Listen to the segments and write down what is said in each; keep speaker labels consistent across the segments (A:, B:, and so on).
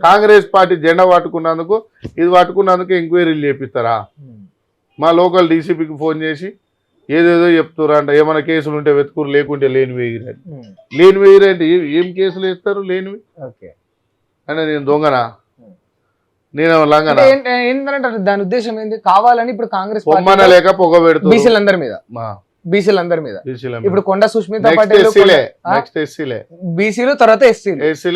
A: Congress party జెండా పట్టుకున్నందుకు ఇది పట్టుకున్నందుకు ఎంక్వైరీలు చేపిస్తారా? మా లోకల్ డీసీపీకి ఫోన్ చేసి ఏదేదో చెప్తారంట, ఏమైనా కేసులు ఉంటే వెతుకురు, లేకుంటే లేని వేయరండి. లేని వేయరంటే ఏం కేసులు వేస్తారు లేనివి? అంటే నేను దొంగనా, నేను లంగనా?
B: ఏంటంటే దాని ఉద్దేశం ఏంటి? కావాలని ఇప్పుడు కాంగ్రెస్
A: పొమ్మన లేక పొగ పెడుతుంది
B: బీసీలందరి మీద. ఇప్పుడు కొండ సుష్మిత పటేల్ బీసీలు, తర్వాత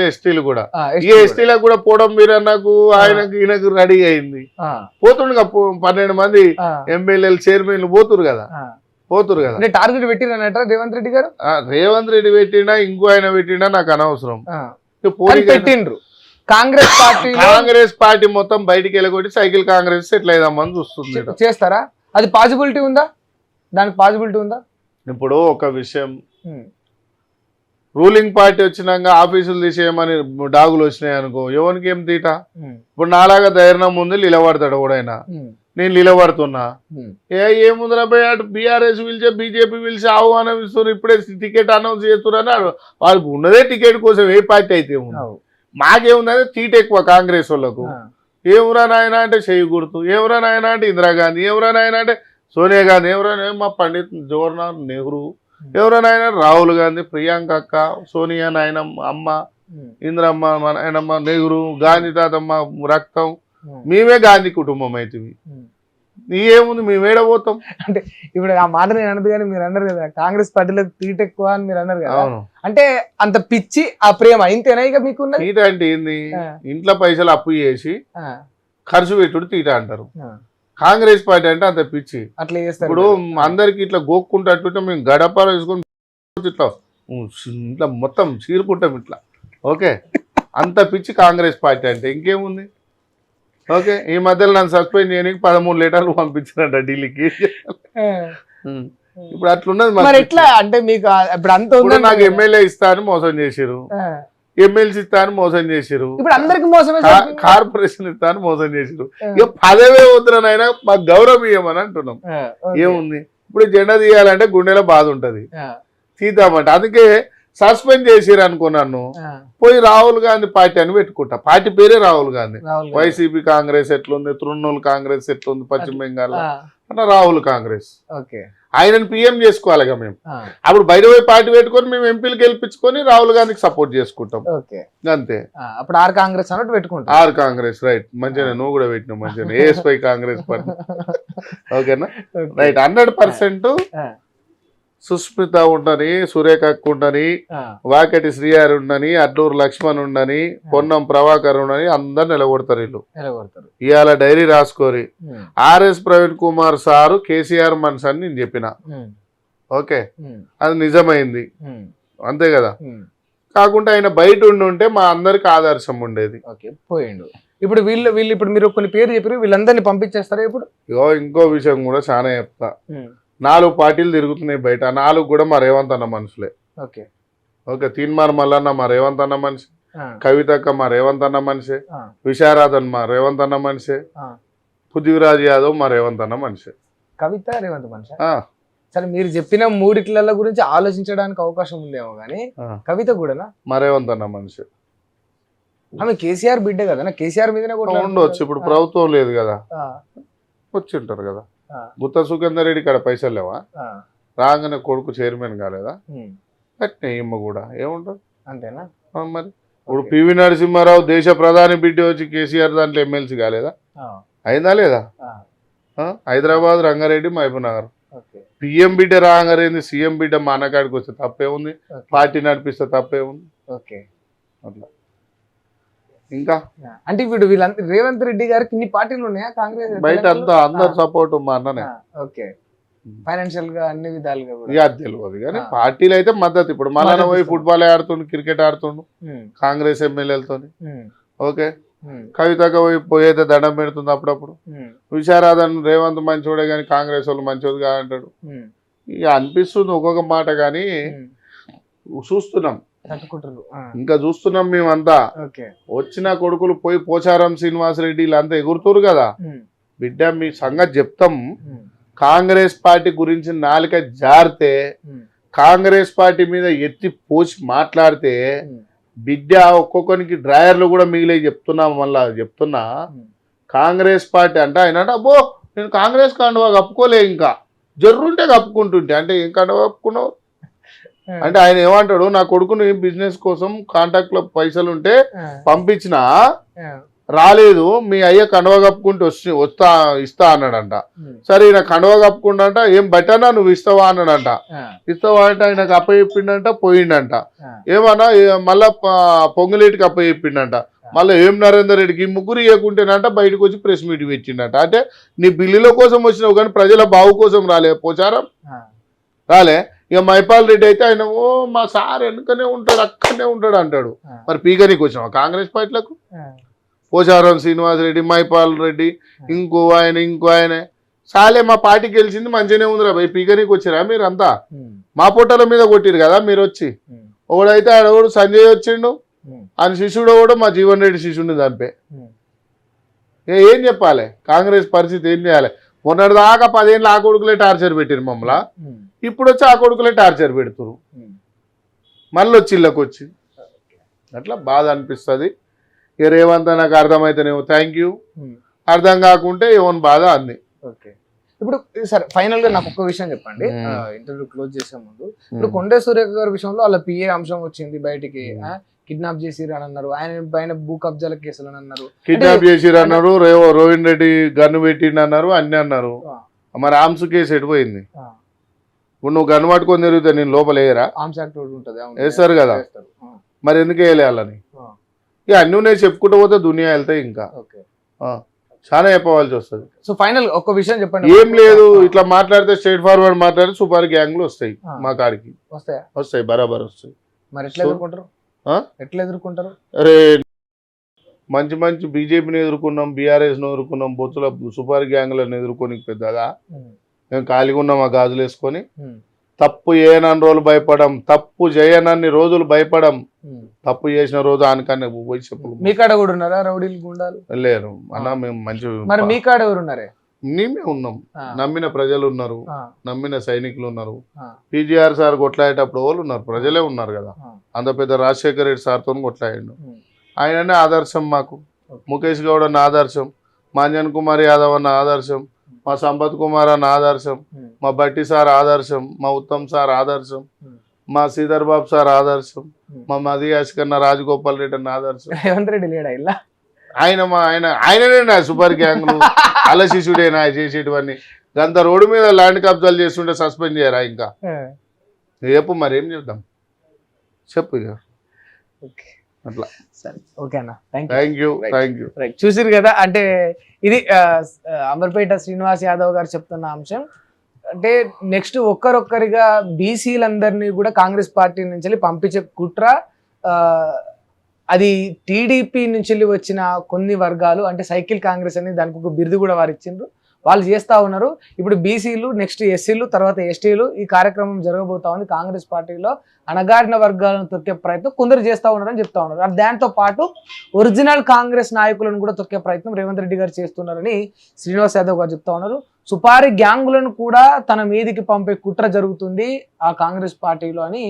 A: ఎస్టీలు కూడా, ఈ ఎస్టీలకు కూడా పోవడం మీరు నాకు ఆయనకు ఈయనకు రెడీ అయింది. పోతుండు 12 మంది ఎమ్మెల్యేలు చైర్మన్లు పోతురు కదా.
B: అంటే టార్గెట్ పెట్టిరన్నట రేవంత్ రెడ్డి గారు.
A: రేవంత్ రెడ్డి పెట్టినా ఇంకో ఆయన పెట్టినా నాకు అనవసరం.
B: పెట్టిండ్రు కాంగ్రెస్
A: పార్టీ మొత్తం బయటికి వెళ్ళగొట్టి సైకిల్ కాంగ్రెస్ సెటిల్ అయిదామని చూస్తుంది.
B: చేస్తారా? అది పాసిబిలిటీ ఉందా? దానికి పాసిబిలిటీ ఉందా?
A: ఇప్పుడు ఒక విషయం, రూలింగ్ పార్టీ వచ్చినాక ఆఫీసులు తీసేయమని డాగులు వచ్చినాయి అనుకో, ఎవరికి ఏం తీట? ఇప్పుడు నాలాగా ధైర్యం ముందు నిలబడతాడు ఎవడైనా, నేను నిలబడుతున్నా. ఏముందిరా పోయి అటు బీఆర్ఎస్ పిలిచే బీజేపీ పిలిచి ఆహ్వానం ఇస్తున్నారు, ఇప్పుడే టికెట్ అనౌన్స్ చేస్తున్నారు. వాళ్ళకి ఉన్నదే టికెట్ కోసం, ఏ పార్టీ అయితే మాకేముందంటే తీట ఎక్కువ కాంగ్రెస్ వాళ్ళకు. ఏమురా నాయన అంటే చెయ్యి గుర్తు, ఏమురా నాయన అంటే ఇందిరాగాంధీ, ఏమురా నాయన అంటే సోనియా గాంధీ, ఎవరైనా మా పండిత్ జవహర్లాల్ నెహ్రూ, ఎవరైనా రాహుల్ గాంధీ, ప్రియాంక అక్క, సోనియా నాయనమ్మ, అమ్మ ఇందిరమ్మ, నాయనమ్మ, నెహ్రూ, గాంధీ తాతమ్మ రక్తం, మేమే గాంధీ కుటుంబం అవుతుంది. ఏముంది, మేము ఏడబోతాం
B: అంటే ఇప్పుడు ఆ మాట నేను అన్నది. కానీ మీరు అన్నారు కదా కాంగ్రెస్ పార్టీలో తీట ఎక్కువ అని మీరు అన్నారు కదా, అంటే అంత పిచ్చి ఆ ప్రేమ ఇంతేనా ఇక మీకు?
A: తీట అంటే ఏంది? ఇంట్లో పైసలు అప్పు చేసి ఖర్చు పెట్టుడు తీట అంటారు. కాంగ్రెస్ పార్టీ అంటే అంత పిచ్చి.
B: అట్లా చేస్తారు.
A: ఇప్పుడు అందరికి ఇట్లా గోక్కుంటే మేము గడప వేసుకొని ఇట్లా ఇట్లా మొత్తం చీరుకుంటాం ఇట్లా. ఓకే, అంత పిచ్చి కాంగ్రెస్ పార్టీ అంటే. ఇంకేముంది? ఓకే, ఈ మధ్యలో నన్ను సస్పెండ్ చేయడానికి 13 లీటర్లు పంపించారంట ఢిల్లీకి. ఇప్పుడు అట్లున్నది
B: మరి ఎట్లా అంటే మీకు ఇప్పుడు అంత
A: నాకు ఎమ్మెల్యే ఇస్తా అని మోసం చేశారు, ఎమ్మెల్సీ ఇస్తా అని మోసం చేశారు,
B: ఇప్పుడు అందరికి మోసమే,
A: కార్పొరేషన్ ఇస్తా అని మోసం చేశారు. ఇక పదవే వద్దునైనా మాకు గౌరవం ఇవ్వమని అంటున్నాం. ఏముంది? ఇప్పుడు జెండా తీయాలంటే గుండెలో బాధ ఉంటది, తీద్దామంట. అందుకే సస్పెండ్ చేసిరు అనుకున్నాను. పోయి రాహుల్ గాంధీ పార్టీ అని పెట్టుకుంటా. పార్టీ పేరే రాహుల్ గాంధీ. వైసీపీ కాంగ్రెస్ ఎట్లుంది, తృణమూల్ కాంగ్రెస్ ఎట్లుంది పశ్చిమ బెంగాల్ అట్లా రాహుల్ కాంగ్రెస్. ఆయనను పిఎం చేసుకోవాలిగా మేము. అప్పుడు బయట పోయి పార్టీ పెట్టుకొని మేము ఎంపీలు గెలిపించుకొని రాహుల్ గాంధీకి సపోర్ట్ చేసుకుంటాం అంతే.
B: అప్పుడు ఆర్ కాంగ్రెస్ అన్నట్టు పెట్టుకుంటాం.
A: ఆర్ కాంగ్రెస్ రైట్, మంచిగా నువ్వు కూడా పెట్టినావు మంచిగా. ఏఎస్వై కాంగ్రెస్ పార్టీ ఓకేనా రైట్. 100% సుస్మిత ఉండని, సురేఖ ఉండని, వాకటి శ్రీహారి ఉండని, అడ్లూరు లక్ష్మణ్ ఉండని, పొన్నం ప్రభాకర్ ఉండని అందరు నిలబడతారు వీళ్ళు. ఇవాళ డైరీ రాసుకోరి. ఆర్ఎస్ ప్రవీణ్ కుమార్ సారు కేసీఆర్ మనసు అని నేను చెప్పిన. ఓకే, అది నిజమైంది అంతే కదా. కాకుండా ఆయన బయట ఉంటే మా అందరికి ఆదర్శం ఉండేది.
B: పోయిండు. ఇప్పుడు వీళ్ళు ఇప్పుడు మీరు కొన్ని పేరు చెప్పారు, వీళ్ళందరినీ పంపించేస్తారా ఇప్పుడు?
A: ఇంకో విషయం కూడా చాలా చెప్తా. 4 పార్టీలు తిరుగుతున్నాయి బయట. 4 కూడా మా రేవంత్ అన్న మనుషులే. ఓకే, తీన్మార్ మల్లన్న మా రేవంత్ అన్న మనిషి, కవితక్క మా రేవంత్ అన్న మనిషి, విశారాధన్ మా రేవంత్ అన్న మనిషి, పృథ్వీరాజ్ యాదవ్ మా రేవంత్ అన్న మనిషి.
B: కవిత రేవంత్ మనిషి. సరే, మీరు చెప్పిన 3 గురించి ఆలోచించడానికి అవకాశం ఉందేమో కానీ కవిత కూడా
A: మా రేవంత్ అన్న మనిషి.
B: ఆమె కేసీఆర్ బిడ్డ కదా, కేసీఆర్ మీదనే
A: ఉండొచ్చు. ఇప్పుడు ప్రభుత్వం లేదు కదా, వచ్చి ఉంటారు కదా. గుత్త సుఖేందర్ రెడ్డి కాడ పైసలు లేవా? రాగానే కొడుకు చైర్మన్ కాలేదా? అట్నే ఇమ్మ కూడా ఏముంటది
B: అంతేనా
A: మరి. ఇప్పుడు పివి నరసింహారావు దేశ ప్రధాని బిడ్డ వచ్చి కేసీఆర్ దాంట్లో ఎమ్మెల్సీ కాలేదా? అయిందా లేదా? హైదరాబాద్, రంగారెడ్డి, మహబూబ్ నగర్. పిఎం బిడ్డ రాగారేంది, సీఎం బిడ్డ మా అన్నకాడికి వస్తే తప్పే ఉంది, పార్టీ నడిపిస్తే తప్పే ఉంది. అట్లా ఇంకా
B: అంటే ఇప్పుడు వీళ్ళంతా రేవంత్ రెడ్డి గారికి ఇన్ని పార్టీలు ఉన్నాయా కాంగ్రెస్
A: బయట? అంతా అందరు సపోర్ట్ మా అన్ననే.
B: ఫైనాన్షియల్ గా అన్ని విధాలుగా
A: తెలియదు కానీ పార్టీలు అయితే మద్దతు. ఇప్పుడు మళ్ళా పోయి ఫుట్బాల్ ఆడుతుండు, క్రికెట్ ఆడుతుండు కాంగ్రెస్ ఎమ్మెల్యేలతో. ఓకే, కవితగా పోయితే దండం పెడుతుంది అప్పుడప్పుడు. విశారాధన్ రేవంత్ మంచోడే కానీ కాంగ్రెస్ వాళ్ళు మంచోదిగా అంటాడు. ఇక అనిపిస్తుంది ఒక్కొక్క మాట కానీ చూస్తున్నాం, ఇంకా చూస్తున్నాం మేమంతా. వచ్చిన కొడుకులు పోయి పోచారం శ్రీనివాసరెడ్డి వీళ్ళంతా ఎగురుతురు కదా. బిడ్డ మీ సంగతి చెప్తాం. కాంగ్రెస్ పార్టీ గురించి నాలుక జారితే, కాంగ్రెస్ పార్టీ మీద ఎత్తి పోసి మాట్లాడితే బిడ్డ ఒక్కొక్కరికి డ్రాయర్లు కూడా మిగిలే చెప్తున్నా, మళ్ళా చెప్తున్నా. కాంగ్రెస్ పార్టీ అంటే ఆయన అబ్బో నేను కాంగ్రెస్ కండువా కప్పుకోలే, ఇంకా జర్రుంటే కప్పుకుంటుంటే అంటే ఏం కండువా కప్పుకున్నావు అంటే ఆయన ఏమంటాడు, నా కొడుకుని బిజినెస్ కోసం కాంటాక్ట్ లో పైసలు ఉంటే పంపించిన రాలేదు, మీ అయ్య కండువా కప్పుకుంటూ ఇస్తా అన్నాడంట. సరే ఈయన కండువా కప్పుకుంటా ఏం బట్టనా నువ్వు ఇస్తావా అన్నాడంట. ఇస్తావా అంటే ఆయనకు అప్పచెప్పిండంట, పోయిండంట. ఏమన్నా మళ్ళా పొంగులేటికి అప్పచెప్పిండంట. మళ్ళీ ఏం నరేందర్ రెడ్డికి ముగ్గురు ఇవ్వకుంటేనంట బయటకు వచ్చి ప్రెస్ మీట్ పెట్టిండట. అంటే నీ బిల్లుల కోసం వచ్చినావు కానీ ప్రజల బావు కోసం రాలే, పోచారం రాలే. ఇక మైపాల్ రెడ్డి అయితే ఆయన ఓ మా సార్ వెనుకనే ఉంటాడు, అక్కడనే ఉంటాడు అంటాడు. మరి పీకనీకి వచ్చినావా కాంగ్రెస్ పార్టీలకు? పోచారం శ్రీనివాసరెడ్డి, మైపాల్ రెడ్డి, ఇంకో ఆయన సాలే మా పార్టీకి గెలిచింది మంచిగానే ఉందిరా భయ్, పీకనీకి వచ్చిరా మీరు అంతా? మా పొట్టల మీద కొట్టిరు కదా మీరు వచ్చి. ఒకడైతే ఆడవాడు సంజయ్ వచ్చిండు, ఆయన శిష్యుడు కూడా మా జీవన్ రెడ్డి శిష్యుడిని చంపే. ఏం చెప్పాలి కాంగ్రెస్ పరిస్థితి, ఏం చేయాలి? మొన్నటి దాకా 10 ఏళ్ళు ఆ కొడుకులే టార్చర్ పెట్టిరు మమ్మల్ని, ఇప్పుడు వచ్చి ఆ కొడుకులే టార్చర్ పెడుతురు, మళ్ళీ వచ్చి ఇళ్ళకి వచ్చి. అట్లా బాధ అనిపిస్తుంది. ఇక రేవంత్ నాకు అర్థమైతేనేమో థ్యాంక్ యూ, అర్థం కాకుంటే ఏమని బాధ అంది.
B: ఓకే, ఇప్పుడు సరే ఫైనల్ గా నాకు ఒక్క విషయం చెప్పండి, ఇంటర్వ్యూ క్లోజ్ చేసే ముందు. ఇప్పుడు కొండే సురేఖ గారి విషయంలో వాళ్ళ పిఏ అంశం వచ్చింది బయటికి, కిడ్నాప్ చేసిరు అని అన్నారు, ఆయన పైన భూ కబ్జాల కేసులు అని అన్నారు,
A: కిడ్నాప్ చేసిరు అన్నారు, రోహిన్ రెడ్డి గన్ను పెట్టిండు అన్నారు, అన్ని అన్నారు. మరి ఆర్మ్స్ కేసు ఎడిపోయింది. ఇప్పుడు నువ్వు గన్ను పట్టుకొని తిరిగితే నేను లోపల వేయరా?
B: ఆర్మ్స్ యాక్ట్ ఉంటుంది,
A: వేస్తారు కదా, మరి ఎందుకు వేయాలని? ఇక అన్నీ నేను చెప్పుకుంటూ పోతే దునియా వెళ్తాయి, ఇంకా చాలా చెప్పవలసి వస్తుంది.
B: సో ఫైనల్ ఒక విషయం చెప్పండి.
A: ఏం లేదు, ఇట్లా మాట్లాడితే స్ట్రైట్ ఫార్వర్డ్ మాట్లాడితే సుపారీ గ్యాంగ్లు వస్తాయి మా కాడికి, వస్తాయి బరాబర్ వస్తాయి.
B: మరి ఎట్లా ఎదుర్కొంటారు? ఎట్లా ఎదుర్కొంటారు?
A: అరే మంచి మంచి బీజేపీని ఎదుర్కొన్నాం, బీఆర్ఎస్ని ఎదుర్కొన్నాం, బొత్తుల సుపారీ గ్యాంగ్లను ఎదుర్కొని పెద్దగా మేము ఖాళీగా ఉన్నాం ఆ గాజులు వేసుకొని. తప్పు చేయనన్ని రోజులు భయపడం, తప్పు చేయనన్ని రోజులు భయపడం, తప్పు చేసిన రోజు ఆనకానే పోయి చెప్పు.
B: మీ కాడ కూడా ఉన్నారా రౌడీలు గుండాలు?
A: లేరు అన్న, మేము మంచి.
B: మరి మీ కాడ ఎవరు ఉన్నారే?
A: మేమే ఉన్నాం, నమ్మిన ప్రజలు ఉన్నారు, నమ్మిన సైనికులు ఉన్నారు. పీజీఆర్ సార్ కొట్లాడేటప్పుడు వాళ్ళు ఉన్నారు, ప్రజలే ఉన్నారు కదా. అంత పెద్ద రాజశేఖర రెడ్డి సార్తో కొట్లాడిండు, ఆయననే ఆదర్శం మాకు. ముఖేష్ గౌడ్ అన్న ఆదర్శం, మా అంజన్ కుమార్ యాదవ్ అన్న ఆదర్శం, మా సంపత్ కుమార్ అన్న ఆదర్శం, మా బట్టి సార్ ఆదర్శం, మా ఉత్తమ్ సార్ ఆదర్శం, మా శ్రీధర్ బాబు సార్ ఆదర్శం, మా మది కన్నా రాజగోపాల్ రెడ్డి అన్న ఆదర్శం.
B: రేవంత్ రెడ్డి లేడా ఇలా?
A: ఆయననే నా సూపర్ గ్యాంగ్లు అల శిష్యుడేనా చేసేటివన్నీ. గంత రోడ్డు మీద ల్యాండ్ కబ్జాలు చేస్తుంటే సస్పెండ్ చేయరా? ఇంకా చెప్పు మరి ఏం చేద్దాం చెప్పు ఇక. అట్లా
B: సరే, ఓకే అన్న,
A: థ్యాంక్ యూ.
B: చూసిరు కదా, అంటే ఇది అమర్పేట శ్రీనివాస్ యాదవ్ గారు చెప్తున్న అంశం. అంటే నెక్స్ట్ ఒక్కరొక్కరిగా బీసీలందరినీ కూడా కాంగ్రెస్ పార్టీ నుంచి పంపించే కుట్ర, అది టీడీపీ నుంచి వచ్చిన కొన్ని వర్గాలు, అంటే సైకిల్ కాంగ్రెస్ అని దానికి ఒక బిరుదు కూడా వారు ఇచ్చిండ్రు, వాళ్ళు చేస్తూ ఉన్నారు. ఇప్పుడు బీసీలు, నెక్స్ట్ ఎస్సీలు, తర్వాత ఎస్టీలు ఈ కార్యక్రమం జరగబోతా ఉంది. కాంగ్రెస్ పార్టీలో అణగారిన వర్గాలను తొక్కే ప్రయత్నం కొందరు చేస్తూ ఉన్నారని చెప్తా ఉన్నారు. దాంతో పాటు ఒరిజినల్ కాంగ్రెస్ నాయకులను కూడా తొక్కే ప్రయత్నం రేవంత్ రెడ్డి గారు చేస్తున్నారని శ్రీనివాస్ యాదవ్ గారు చెప్తా ఉన్నారు. సుపారీ గ్యాంగులను కూడా తన మీదికి పంపే కుట్ర జరుగుతుంది ఆ కాంగ్రెస్ పార్టీలో అని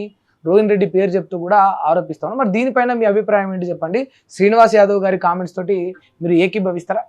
B: రోహిన్ రెడ్డి పేరు చెప్తూ కూడా ఆరోపిస్తా ఉన్నారు. మరి దీనిపైన మీ అభిప్రాయం ఏంటి చెప్పండి. శ్రీనివాస్ యాదవ్ గారి కామెంట్స్ తోటి మీరు ఏకీభవిస్తారా?